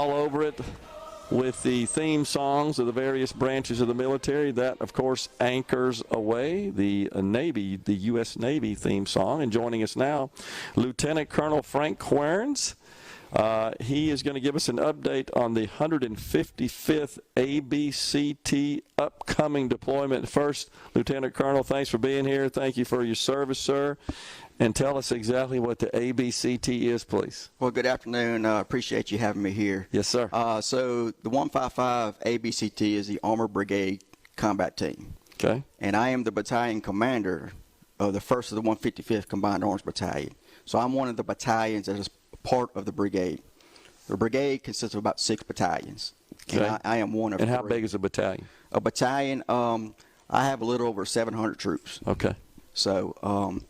all over it with the theme songs of the various branches of the military. That, of course, anchors away the Navy, the U.S. Navy theme song. And joining us now, Lieutenant Colonel Frank Querns. He is going to give us an update on the 155th ABCT upcoming deployment. First, Lieutenant Colonel, thanks for being here. Thank you for your service, sir. And tell us exactly what the ABCT is, please. Well, good afternoon. Appreciate you having me here. Yes, sir. So the 155 ABCT is the Armored Brigade Combat Team. Okay. And I am the Battalion Commander of the 1st of the 155th Combined Arms Battalion. So I'm one of the battalions that is part of the brigade. The brigade consists of about 6 battalions. Okay. And I am one of 3. And how big is a battalion? A battalion, I have a little over 700 troops. Okay. So,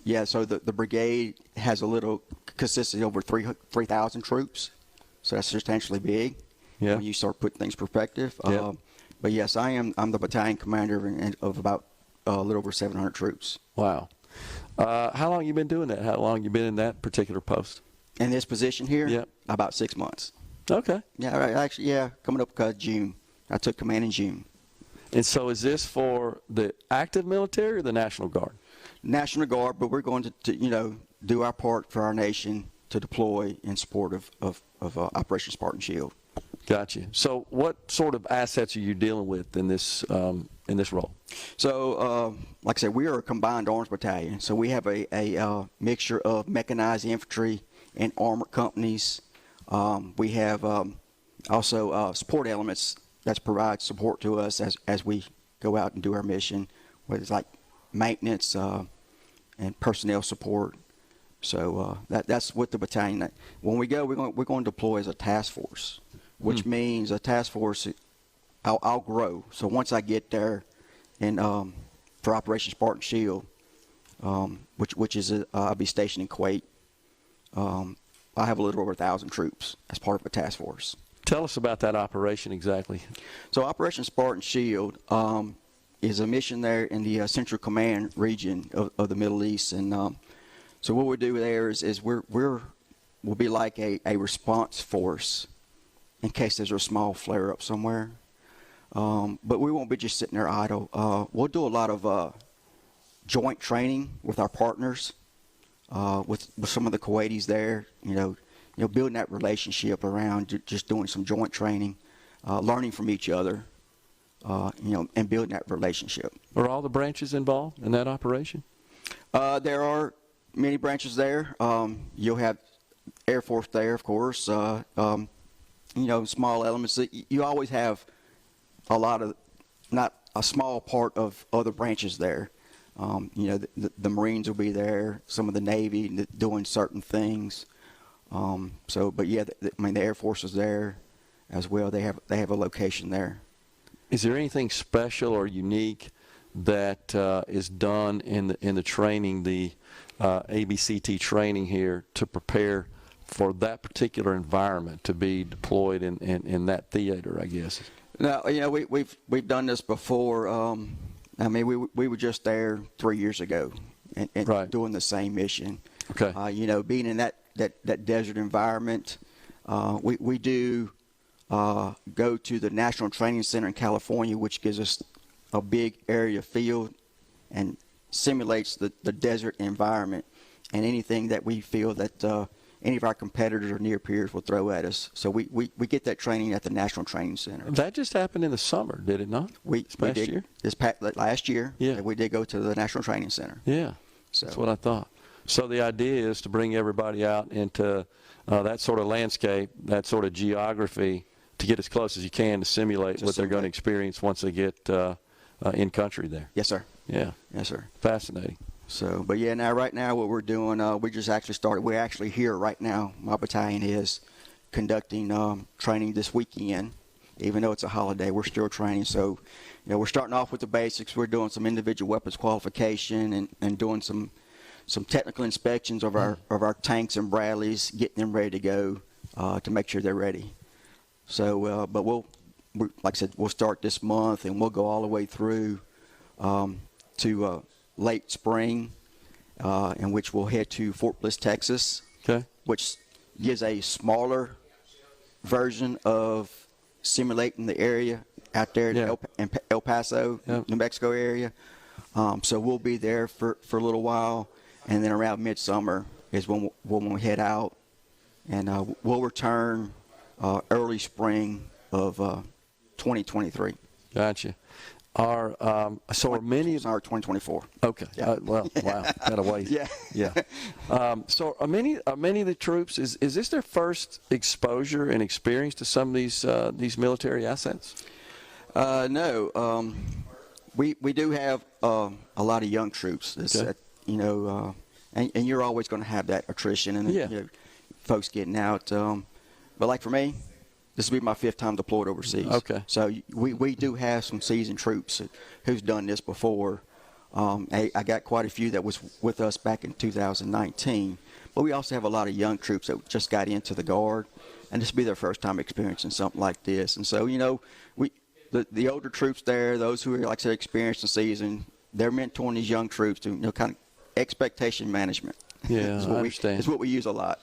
yeah, so the brigade has consists of over 3,000 troops. So that's substantially big. Yeah. When you start putting things in perspective. Yeah. But yes, I'm the battalion commander of about a little over 700 troops. Wow. How long you been doing that? How long you been in that particular post? In this position here? Yeah. About 6 months. Okay. Yeah, right, actually, yeah, coming up June. I took command in June. And so is this for the active military or the National Guard? National Guard, but we're going to do our part for our nation to deploy in support of Operation Spartan Shield. Gotcha. So what sort of assets are you dealing with in this role? So, like I said, we are a combined arms battalion. So we have a mixture of mechanized infantry and armored companies. We have also support elements that provide support to us as we go out and do our mission, whether it's like maintenance and personnel support. So that's what the battalion. When we go, we're going to deploy as a task force, which means a task force. I'll grow. So once I get there, and for Operation Spartan Shield, which is I'll be stationed in Kuwait. I have a little over 1,000 troops as part of a task force. Tell us about that operation exactly. So Operation Spartan Shield is a mission there in the Central Command region of the Middle East, and so what we do there is we'll be like a response force in case there's a small flare-up somewhere. But we won't be just sitting there idle. We'll do a lot of joint training with our partners, with some of the Kuwaitis there. Building that relationship around just doing some joint training, learning from each other, and building that relationship. Are all the branches involved in that operation? There are many branches there. You'll have Air Force there, of course. Small elements. You always have a lot of, not a small part of other branches there. The Marines will be there, some of the Navy doing certain things. But yeah, the Air Force is there as well. They have a location there. Is there anything special or unique that is done in the training, the ABCT training here, to prepare for that particular environment to be deployed in that theater, I guess? No, we've done this before. We were just there 3 years ago and right. doing the same mission. Okay. Being in that desert environment, we do go to the National Training Center in California, which gives us a big area field and simulates the desert environment and anything that we feel that any of our competitors or near peers will throw at us. So we get that training at the National Training Center. That just happened in the summer, did it not? Last year? Last year, yeah. We did go to the National Training Center. Yeah, that's what I thought. So the idea is to bring everybody out into that sort of landscape, that sort of geography, to get as close as you can to simulate what they're going to experience once they get in country there. Yes, sir. Yeah. Yes, sir. Fascinating. So, but yeah, right now what we're doing, we just actually started. We're actually here right now. My battalion is conducting training this weekend. Even though it's a holiday, we're still training. So, we're starting off with the basics. We're doing some individual weapons qualification and doing some technical inspections of our tanks and Bradleys, getting them ready to go to make sure they're ready. So, but like I said, we'll start this month and we'll go all the way through to late spring, in which we'll head to Fort Bliss, Texas, okay, which gives a smaller version of simulating the area out there in El Paso, New Mexico area. So we'll be there for a little while, and then around midsummer is when we'll head out, and we'll return early spring of 2023. Gotcha. Are many? Sorry, 2024. Okay. Yeah. Wow. Gotta wait. Yeah. So are many of the troops? Is this their first exposure and experience to some of these military assets? No. We do have a lot of young troops. Okay. And you're always going to have that attrition and folks getting out. But like for me, this will be my 5th time deployed overseas. Okay. So we do have some seasoned troops who's done this before. I got quite a few that was with us back in 2019. But we also have a lot of young troops that just got into the Guard, and this will be their first time experiencing something like this. And so, the older troops there, those who are, like I said, experienced and seasoned, they're mentoring these young troops to, kind of expectation management. Yeah, I understand. It's what we use a lot.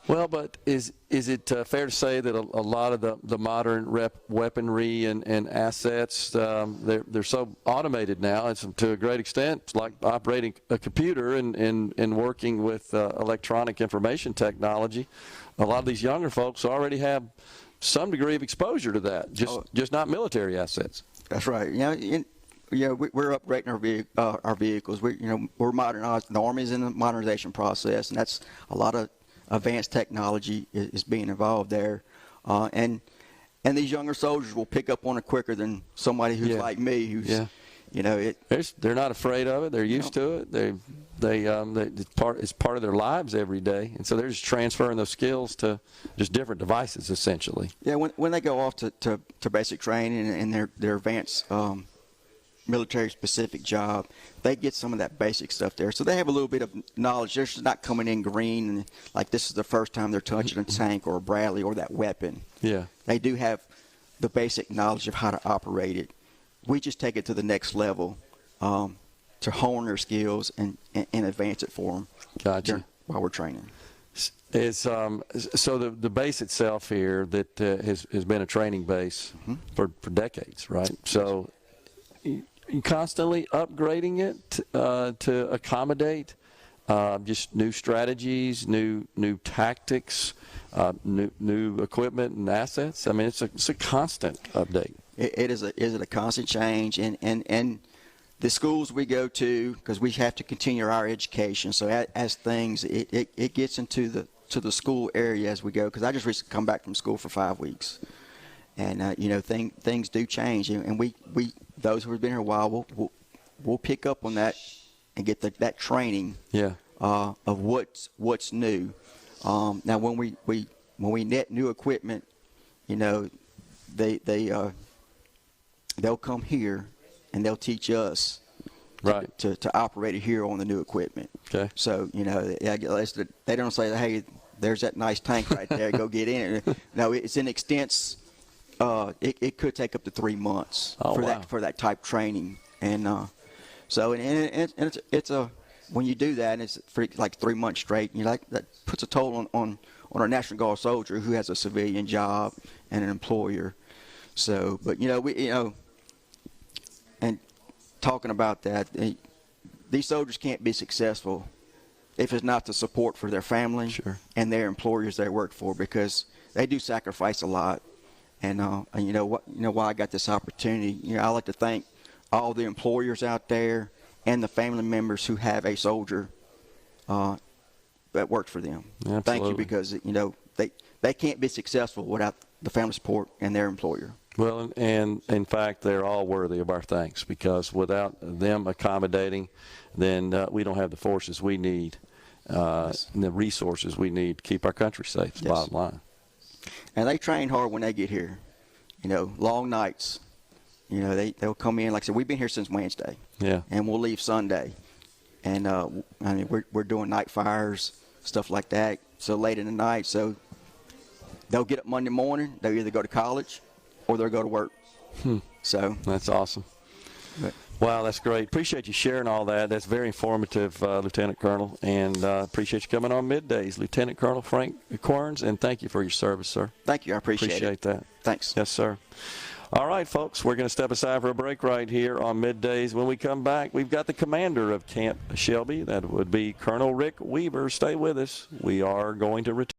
Well, but is it fair to say that a lot of the modern weaponry and assets, they're so automated now, it's to a great extent, it's like operating a computer and working with electronic information technology. A lot of these younger folks already have some degree of exposure to that, just not military assets. That's right. We're upgrading our vehicles. We're modernizing. The Army's in the modernization process, and that's a lot of advanced technology is being involved there, and these younger soldiers will pick up on it quicker than somebody who's like me, who's they're not afraid of it. They're used to it. It's part of their lives every day, and so they're just transferring those skills to just different devices, essentially. Yeah, when they go off to basic training and their advanced military specific job, they get some of that basic stuff there, so they have a little bit of knowledge. They're just not coming in green and like this is the first time they're touching a tank or a Bradley or that weapon. Yeah, they do have the basic knowledge of how to operate it. We just take it to the next level to hone their skills and advance it for them. Gotcha. While we're training. So the base itself here that has been a training base for decades, right? So you constantly upgrading it to accommodate just new strategies, new tactics, new equipment and assets. I mean, it's a constant update. It is a constant change, and the schools we go to, because we have to continue our education. So as things, it gets into the school area as we go. Because I just recently come back from school for 5 weeks, and things do change, and we those who have been here a while we'll pick up on that and get that training of what's new. Now when we net new equipment, they'll come here and they'll teach us to operate it here on the new equipment. Okay. So they don't say, hey, there's that nice tank right there, go get in it. No, it's an extensive. It could take up to 3 months for that type training, and it's when you do that, and it's for like 3 months straight. That puts a toll on our National Guard soldier who has a civilian job and an employer. So, but and talking about that, these soldiers can't be successful if it's not the support for their family and their employers they work for, because they do sacrifice a lot. And why I got this opportunity. I like to thank all the employers out there and the family members who have a soldier that works for them. Absolutely. Thank you, because they can't be successful without the family support and their employer. Well, and in fact, they're all worthy of our thanks, because without them accommodating, then we don't have the forces we need, and the resources we need to keep our country safe. The bottom line. And they train hard when they get here. Long nights. They'll come in. Like I said, we've been here since Wednesday. Yeah. And we'll leave Sunday. And we're doing night fires, stuff like that. So late in the night. So they'll get up Monday morning. They'll either go to college or they'll go to work. So that's awesome. Wow, that's great. Appreciate you sharing all that. That's very informative, Lieutenant Colonel, and appreciate you coming on Middays. Lieutenant Colonel Frank Querns, and thank you for your service, sir. Thank you. I appreciate that. Thanks. Yes, sir. All right, folks, we're going to step aside for a break right here on Middays. When we come back, we've got the commander of Camp Shelby. That would be Colonel Rick Weaver. Stay with us. We are going to return.